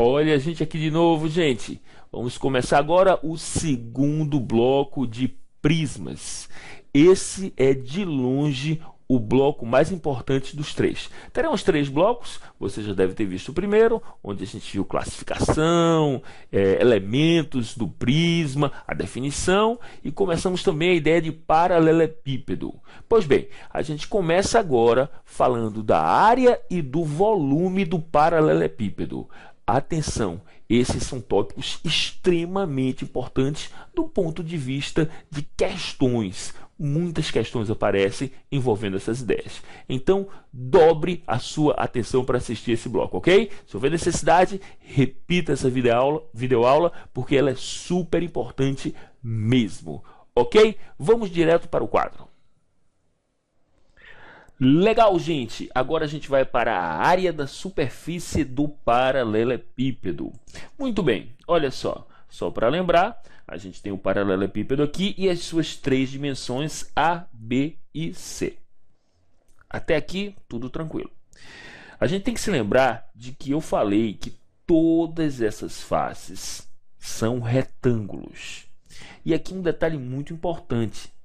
Olha a gente aqui de novo, gente. Vamos começar agora o segundo bloco de prismas. Esse é de longe o bloco mais importante dos três. Teremos três blocos, você já deve ter visto o primeiro, onde a gente viu classificação, elementos do prisma, a definição, e começamos também a ideia de paralelepípedo. Pois bem, a gente começa agora falando da área e do volume do paralelepípedo. Atenção, esses são tópicos extremamente importantes do ponto de vista de questões. Muitas questões aparecem envolvendo essas ideias. Então, dobre a sua atenção para assistir esse bloco, ok? Se houver necessidade, repita essa videoaula, porque ela é super importante mesmo, ok? Vamos direto para o quadro. Legal, gente. Agora a gente vai para a área da superfície do paralelepípedo. Muito bem, olha só. Só para lembrar, a gente tem o paralelepípedo aqui e as suas três dimensões A, B e C. Até aqui, tudo tranquilo. A gente tem que se lembrar de que eu falei que todas essas faces são retângulos. E aqui um detalhe muito importante.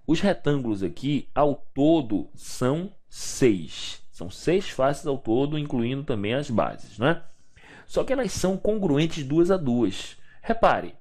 Os retângulos aqui, ao todo, são 6. São 6 faces ao todo, incluindo também as bases, né? Só que elas são congruentes duas a duas. Repare,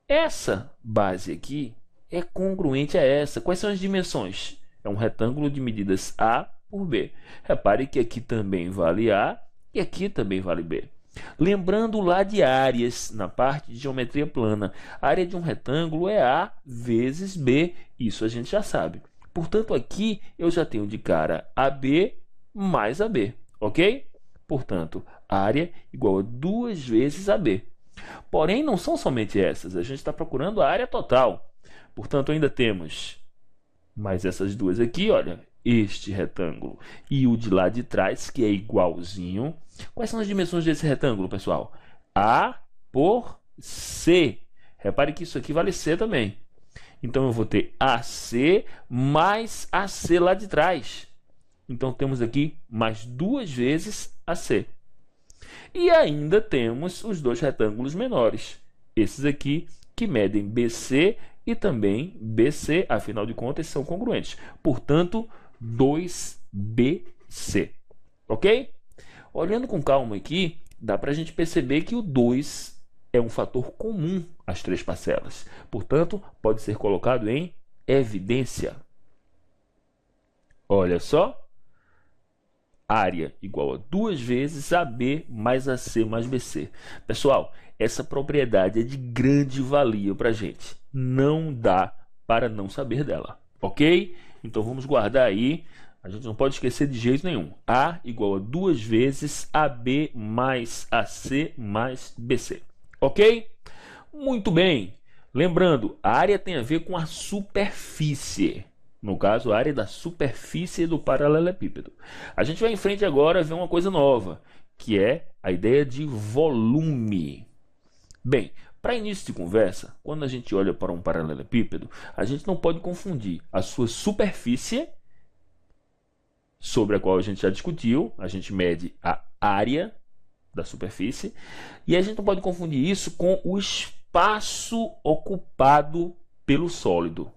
essa base aqui é congruente a essa. Quais são as dimensões? É um retângulo de medidas A por B. Repare que aqui também vale A e aqui também vale B. Lembrando lá de áreas, na parte de geometria plana, a área de um retângulo é A vezes B, isso a gente já sabe. Portanto, aqui eu já tenho de cara AB mais AB, ok? Portanto, área igual a 2 vezes AB. Porém, não são somente essas, a gente está procurando a área total. Portanto, ainda temos mais essas duas aqui, olha, este retângulo e o de lá de trás, que é igualzinho. Quais são as dimensões desse retângulo, pessoal? A por C. Repare que isso aqui vale C também. Então, eu vou ter AC mais AC lá de trás. Então, temos aqui mais 2 vezes AC. E ainda temos os dois retângulos menores. Esses aqui que medem BC e também BC. Afinal de contas, são congruentes. Portanto, 2BC. Ok? Olhando com calma aqui, dá para a gente perceber que o 2 é um fator comum às três parcelas. Portanto, pode ser colocado em evidência. Olha só. Área igual a 2 vezes AB mais AC mais BC. Pessoal, essa propriedade é de grande valia para a gente. Não dá para não saber dela. Ok? Então, vamos guardar aí. A gente não pode esquecer de jeito nenhum. A igual a 2 vezes AB mais AC mais BC. Ok? Muito bem. Lembrando, a área tem a ver com a superfície. No caso, a área da superfície do paralelepípedo. A gente vai em frente agora ver uma coisa nova, que é a ideia de volume. Bem, para início de conversa, quando a gente olha para um paralelepípedo, a gente não pode confundir a sua superfície, sobre a qual a gente já discutiu, a gente mede a área da superfície, e a gente não pode confundir isso com o espaço ocupado pelo sólido.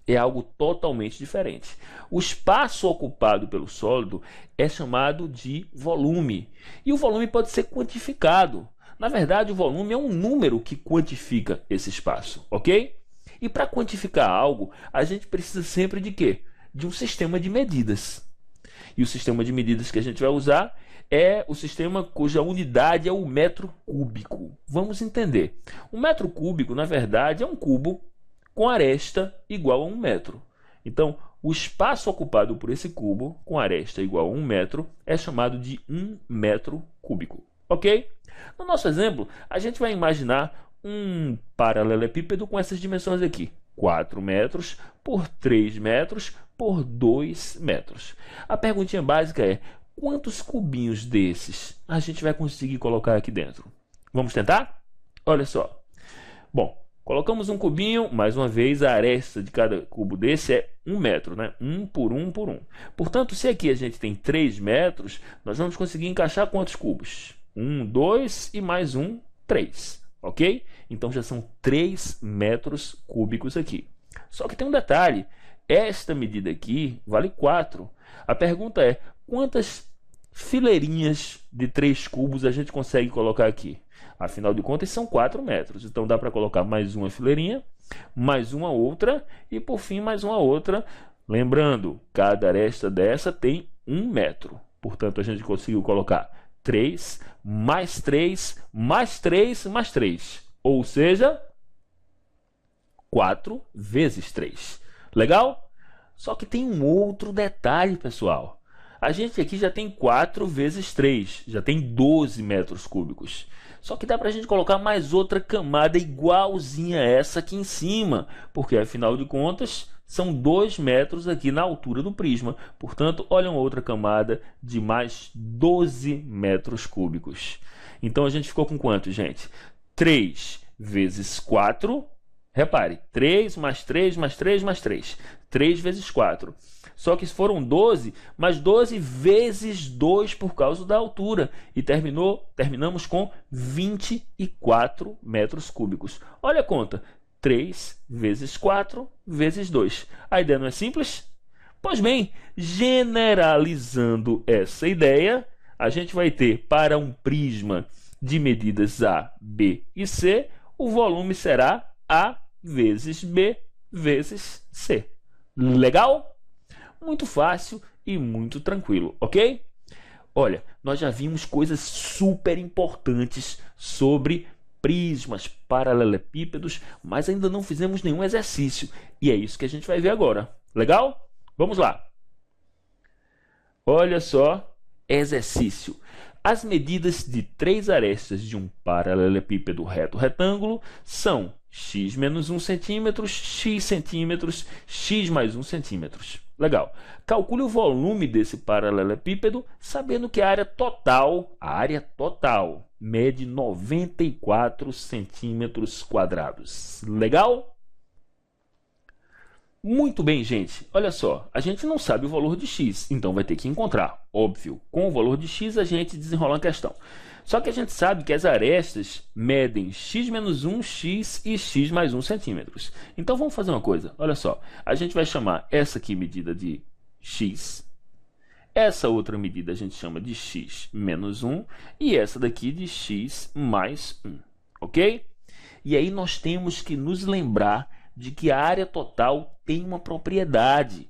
É algo totalmente diferente. O espaço ocupado pelo sólido é chamado de volume, e o volume pode ser quantificado. Na verdade, o volume é um número que quantifica esse espaço, ok? E para quantificar algo, a gente precisa sempre de quê? De um sistema de medidas. E o sistema de medidas que a gente vai usar é o sistema cuja unidade é o metro cúbico. Vamos entender. Um metro cúbico, na verdade, é um cubo com aresta igual a 1 metro. Então, o espaço ocupado por esse cubo com aresta igual a 1 metro é chamado de 1 metro cúbico. Ok? No nosso exemplo, a gente vai imaginar um paralelepípedo com essas dimensões aqui. 4 metros por 3 metros por 2 metros. A perguntinha básica é: quantos cubinhos desses a gente vai conseguir colocar aqui dentro? Vamos tentar? Olha só. Bom, colocamos um cubinho, mais uma vez a aresta de cada cubo desse é 1 metro, né? 1 por 1 por 1. Portanto, se aqui a gente tem 3 metros, nós vamos conseguir encaixar quantos cubos? 1, 2 e mais 1, 3. Ok? Então já são 3 metros cúbicos aqui. Só que tem um detalhe. Esta medida aqui vale 4. A pergunta é, quantas fileirinhas de 3 cubos a gente consegue colocar aqui? Afinal de contas, são 4 metros. Então dá para colocar mais uma fileirinha, mais uma outra e por fim mais uma outra. Lembrando, cada aresta dessa tem 1 metro. Portanto, a gente conseguiu colocar 3, mais 3, mais 3, mais 3. Ou seja, 4 vezes 3. Legal? Só que tem um outro detalhe, pessoal. A gente aqui já tem 4 vezes 3, já tem 12 metros cúbicos. Só que dá para a gente colocar mais outra camada igualzinha a essa aqui em cima, porque afinal de contas são 2 metros aqui na altura do prisma. Portanto, olha uma outra camada de mais 12 metros cúbicos. Então a gente ficou com quanto, gente? 3 vezes 4. Repare, 3 mais 3 mais 3 mais 3. 3 vezes 4. Só que foram 12, mas 12 vezes 2 por causa da altura. E terminamos com 24 metros cúbicos. Olha a conta. 3 vezes 4 vezes 2. A ideia não é simples? Pois bem, generalizando essa ideia, a gente vai ter para um prisma de medidas A, B e C, o volume será A vezes B vezes C. Legal? Muito fácil e muito tranquilo, ok? Olha, nós já vimos coisas super importantes sobre prismas, paralelepípedos, mas ainda não fizemos nenhum exercício. E é isso que a gente vai ver agora. Legal? Vamos lá. Olha só, exercício. As medidas de 3 arestas de um paralelepípedo reto retângulo são x menos 1 centímetro, x centímetros, x mais 1 centímetros. Legal. Calcule o volume desse paralelepípedo, sabendo que a área total mede 94 centímetros quadrados. Legal? Muito bem, gente. Olha só, a gente não sabe o valor de x, então vai ter que encontrar. Óbvio, com o valor de x a gente desenrola a questão. Só que a gente sabe que as arestas medem x menos 1, x e x mais 1 centímetros. Então vamos fazer uma coisa, olha só. A gente vai chamar essa aqui medida de x. Essa outra medida a gente chama de x menos 1. E essa daqui de x mais 1. Ok? E aí nós temos que nos lembrar de que a área total tem uma propriedade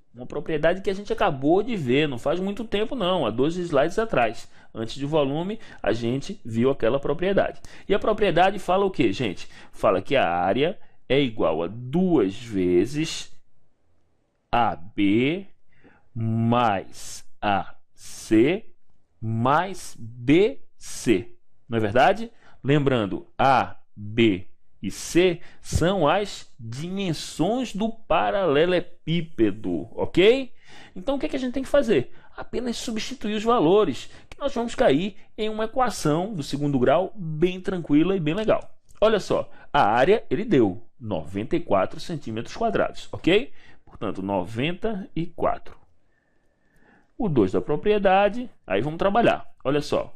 que a gente acabou de ver, não faz muito tempo não, há 2 slides atrás. Antes de volume, a gente viu aquela propriedade. E a propriedade fala o que, gente? Fala que a área é igual a 2 vezes AB mais AC mais BC. Não é verdade? Lembrando, A, B e C são as dimensões do paralelepípedo, ok? Então o que a gente tem que fazer? Apenas substituir os valores, que nós vamos cair em uma equação do segundo grau bem tranquila e bem legal. Olha só, a área ele deu 94 centímetros quadrados, ok? Portanto, 94. O 2 da propriedade, aí vamos trabalhar. Olha só.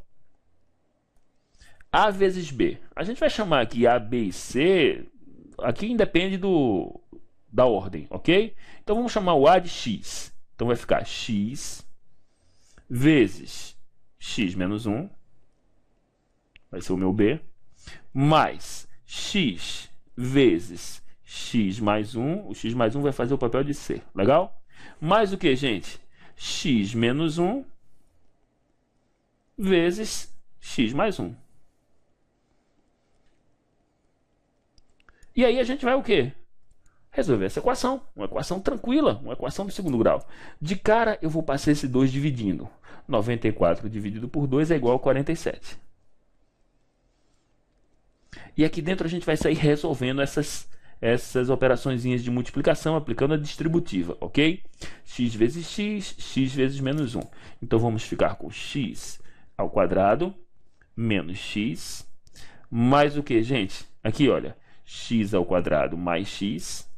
A vezes B. A gente vai chamar aqui A, B e C, aqui independe da ordem, ok? Então vamos chamar o A de x. Então vai ficar x vezes x menos 1, vai ser o meu B, mais x vezes x mais 1, o x mais 1 vai fazer o papel de C, legal? Mais o que, gente? X menos 1 vezes x mais 1. E aí a gente vai o quê? Resolver essa equação. Uma equação tranquila, uma equação do segundo grau. De cara, eu vou passar esse 2 dividindo. 94 dividido por 2 é igual a 47. E aqui dentro a gente vai sair resolvendo essas operaçõezinhas de multiplicação aplicando a distributiva, ok? X vezes x, x vezes menos 1. Então vamos ficar com x ao quadrado menos x mais o que, gente? Aqui, olha. X ao quadrado mais x.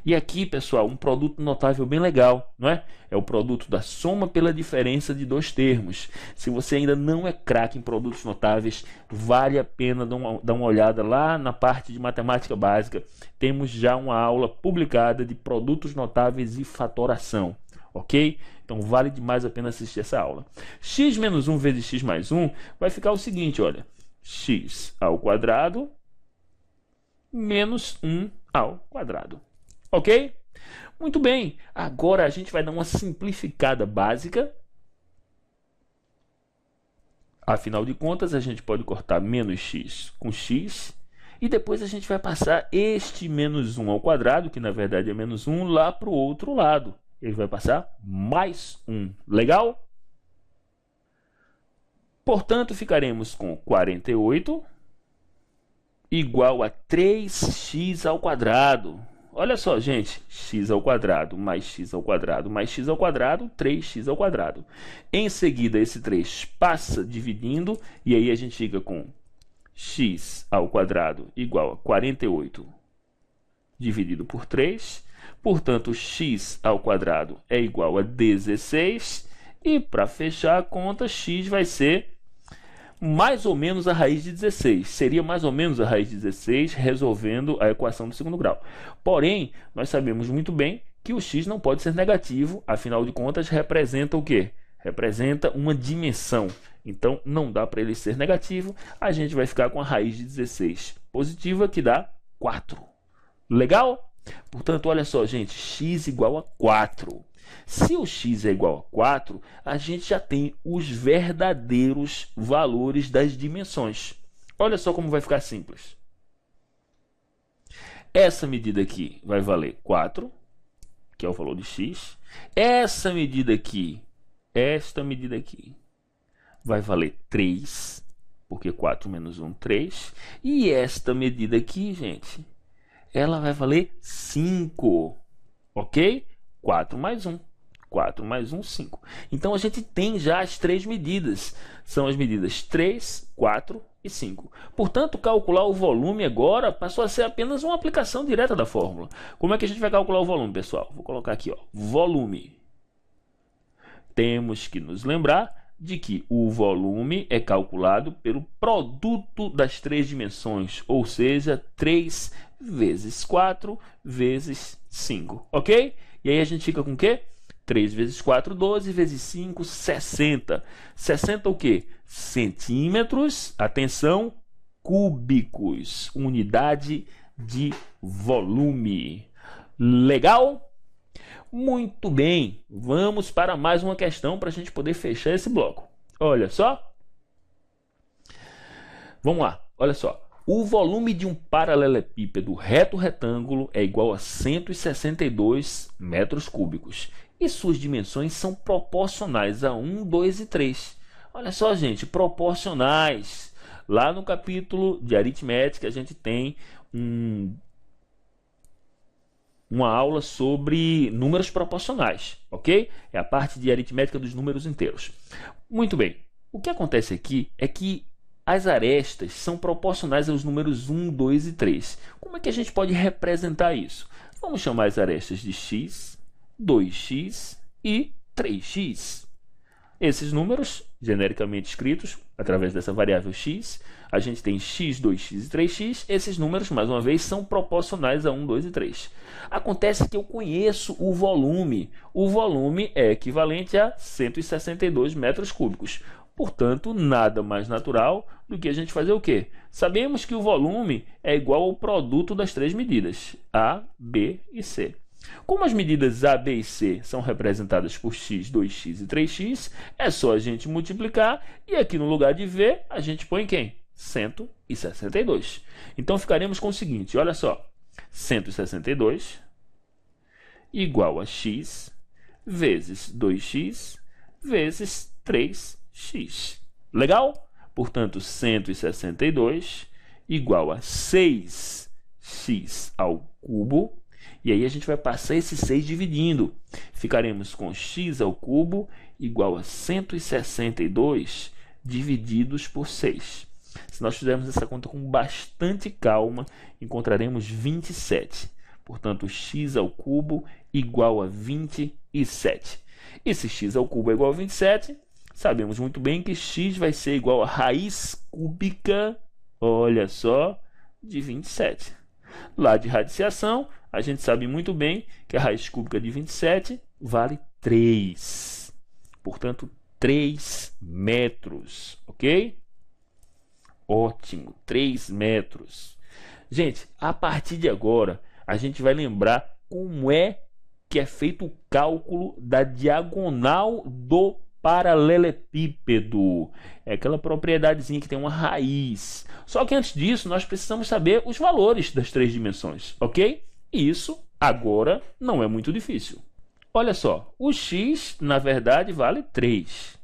E aqui, pessoal, um produto notável bem legal, não é? É o produto da soma pela diferença de dois termos. Se você ainda não é craque em produtos notáveis, vale a pena dar uma olhada lá na parte de matemática básica. Temos já uma aula publicada de produtos notáveis e fatoração, ok? Então vale demais a pena assistir essa aula. X menos 1 vezes x mais 1 vai ficar o seguinte, olha. X ao quadrado menos 1 ao quadrado. Ok? Muito bem. Agora a gente vai dar uma simplificada básica. Afinal de contas, a gente pode cortar menos x com x. E depois a gente vai passar este menos 1 ao quadrado, que na verdade é menos 1, lá para o outro lado. Ele vai passar mais 1. Legal? Portanto, ficaremos com 48 igual a 3x ao quadrado. Olha só, gente, x ao quadrado mais x ao quadrado mais x ao quadrado, 3x ao quadrado. Em seguida, esse 3 passa dividindo, e aí a gente fica com x ao quadrado igual a 48 dividido por 3. Portanto, x ao quadrado é igual a 16. E para fechar a conta, x vai ser mais ou menos a raiz de 16. Seria mais ou menos a raiz de 16 resolvendo a equação do segundo grau. Porém, nós sabemos muito bem que o x não pode ser negativo. Afinal de contas, representa o quê? Representa uma dimensão. Então, não dá para ele ser negativo. A gente vai ficar com a raiz de 16 positiva, que dá 4. Legal? Portanto, olha só, gente, x igual a 4. Se o x é igual a 4, a gente já tem os verdadeiros valores das dimensões. Olha só como vai ficar simples. Essa medida aqui vai valer 4, que é o valor de x. Essa medida aqui, esta medida aqui, vai valer 3, porque 4 menos 1, 3. E esta medida aqui, gente, ela vai valer 5, ok? 4 mais 1. 4 mais 1, 5. Então, a gente tem já as três medidas. São as medidas 3, 4 e 5. Portanto, calcular o volume agora passou a ser apenas uma aplicação direta da fórmula. Como é que a gente vai calcular o volume, pessoal? Vou colocar aqui, ó, volume. Temos que nos lembrar de que o volume é calculado pelo produto das três dimensões, ou seja, 3 vezes 4 vezes 5, ok? E aí a gente fica com o quê? 3 vezes 4, 12, vezes 5, 60. 60 o quê? Centímetros, atenção, cúbicos, unidade de volume. Legal? Muito bem, vamos para mais uma questão para a gente poder fechar esse bloco. Olha só. Vamos lá, olha só. O volume de um paralelepípedo reto retângulo é igual a 162 metros cúbicos. E suas dimensões são proporcionais a 1, 2 e 3. Olha só, gente, proporcionais. Lá no capítulo de aritmética a gente tem uma aula sobre números proporcionais, ok? É a parte de aritmética dos números inteiros. Muito bem, o que acontece aqui é que as arestas são proporcionais aos números 1, 2 e 3. Como é que a gente pode representar isso? Vamos chamar as arestas de x, 2x e 3x. Esses números, genericamente escritos através dessa variável x, a gente tem x, 2x e 3x. Esses números, mais uma vez, são proporcionais a 1, 2 e 3. Acontece que eu conheço o volume. O volume é equivalente a 162 metros cúbicos. Portanto, nada mais natural do que a gente fazer o quê? Sabemos que o volume é igual ao produto das três medidas, A, B e C. Como as medidas A, B e C são representadas por x, 2x e 3x, é só a gente multiplicar e aqui no lugar de V a gente põe quem? 162. Então ficaremos com o seguinte, olha só, 162 igual a x vezes 2x vezes 3x. Legal? Portanto, 162 igual a 6x ao cubo. E aí a gente vai passar esse 6 dividindo. Ficaremos com x ao cubo igual a 162 divididos por 6. Se nós fizermos essa conta com bastante calma, encontraremos 27. Portanto, x ao cubo igual a 27. E se x ao cubo é igual a 27, sabemos muito bem que x vai ser igual a raiz cúbica, olha só, de 27. Lá de radiciação, a gente sabe muito bem que a raiz cúbica de 27 vale 3. Portanto, 3 metros, ok? Ótimo, 3 metros. Gente, a partir de agora, a gente vai lembrar como é que é feito o cálculo da diagonal do paralelepípedo. É aquela propriedadezinha que tem uma raiz. Só que antes disso, nós precisamos saber os valores das 3 dimensões, ok? E isso, agora, não é muito difícil. Olha só, o x, na verdade, vale 3.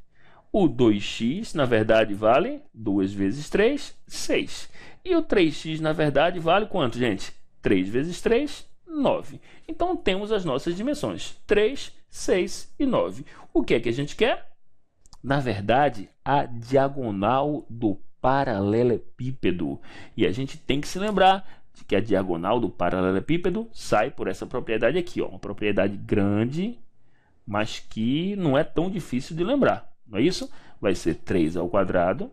O 2x, na verdade, vale 2 vezes 3, 6. E o 3x, na verdade, vale quanto, gente? 3 vezes 3, 9. Então, temos as nossas dimensões, 3, 6 e 9. O que é que a gente quer? Na verdade, a diagonal do paralelepípedo. E a gente tem que se lembrar de que a diagonal do paralelepípedo sai por essa propriedade aqui, ó, uma propriedade grande, mas que não é tão difícil de lembrar. Não é isso? Vai ser 3 ao quadrado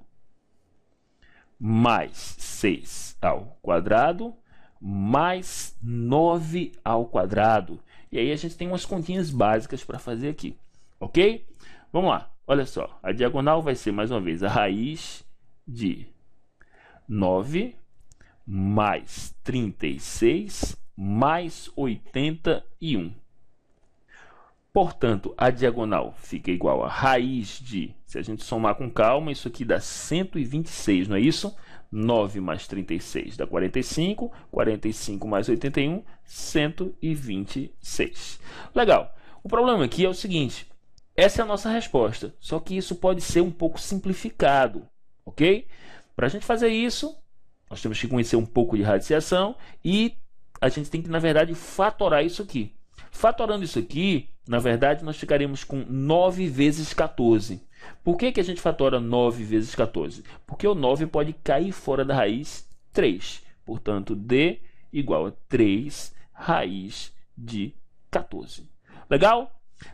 mais 6 ao quadrado mais 9 ao quadrado. E aí a gente tem umas continhas básicas para fazer aqui, ok? Vamos lá, olha só. A diagonal vai ser, mais uma vez, a raiz de 9 mais 36 mais 81. Portanto, a diagonal fica igual a raiz de, se a gente somar com calma, isso aqui dá 126, não é isso? 9 mais 36 dá 45, 45 mais 81, 126. Legal. O problema aqui é o seguinte, essa é a nossa resposta, só que isso pode ser um pouco simplificado, ok? Para a gente fazer isso, nós temos que conhecer um pouco de radiciação e a gente tem que, na verdade, fatorar isso aqui. Fatorando isso aqui, na verdade, nós ficaremos com 9 vezes 14. Por que que a gente fatora 9 vezes 14? Porque o 9 pode cair fora da raiz 3. Portanto, D igual a 3 raiz de 14. Legal?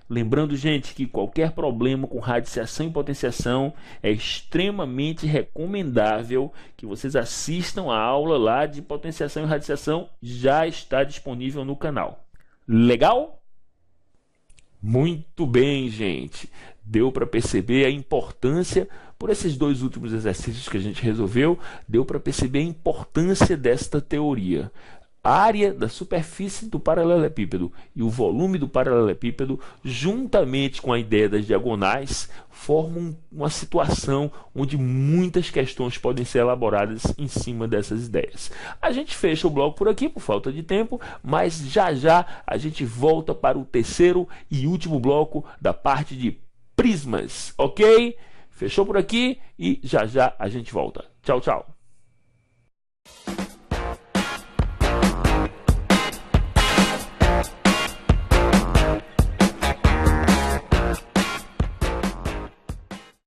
Lembrando, gente, que qualquer problema com radiciação e potenciação é extremamente recomendável que vocês assistam a aula lá de potenciação e radiciação, já está disponível no canal. Legal? Muito bem, gente. Deu para perceber a importância, por esses 2 últimos exercícios que a gente resolveu, deu para perceber a importância desta teoria. A área da superfície do paralelepípedo e o volume do paralelepípedo, juntamente com a ideia das diagonais, formam uma situação onde muitas questões podem ser elaboradas em cima dessas ideias. A gente fecha o bloco por aqui, por falta de tempo, mas já já a gente volta para o terceiro e último bloco da parte de prismas, ok? Fechou por aqui e já já a gente volta. Tchau, tchau.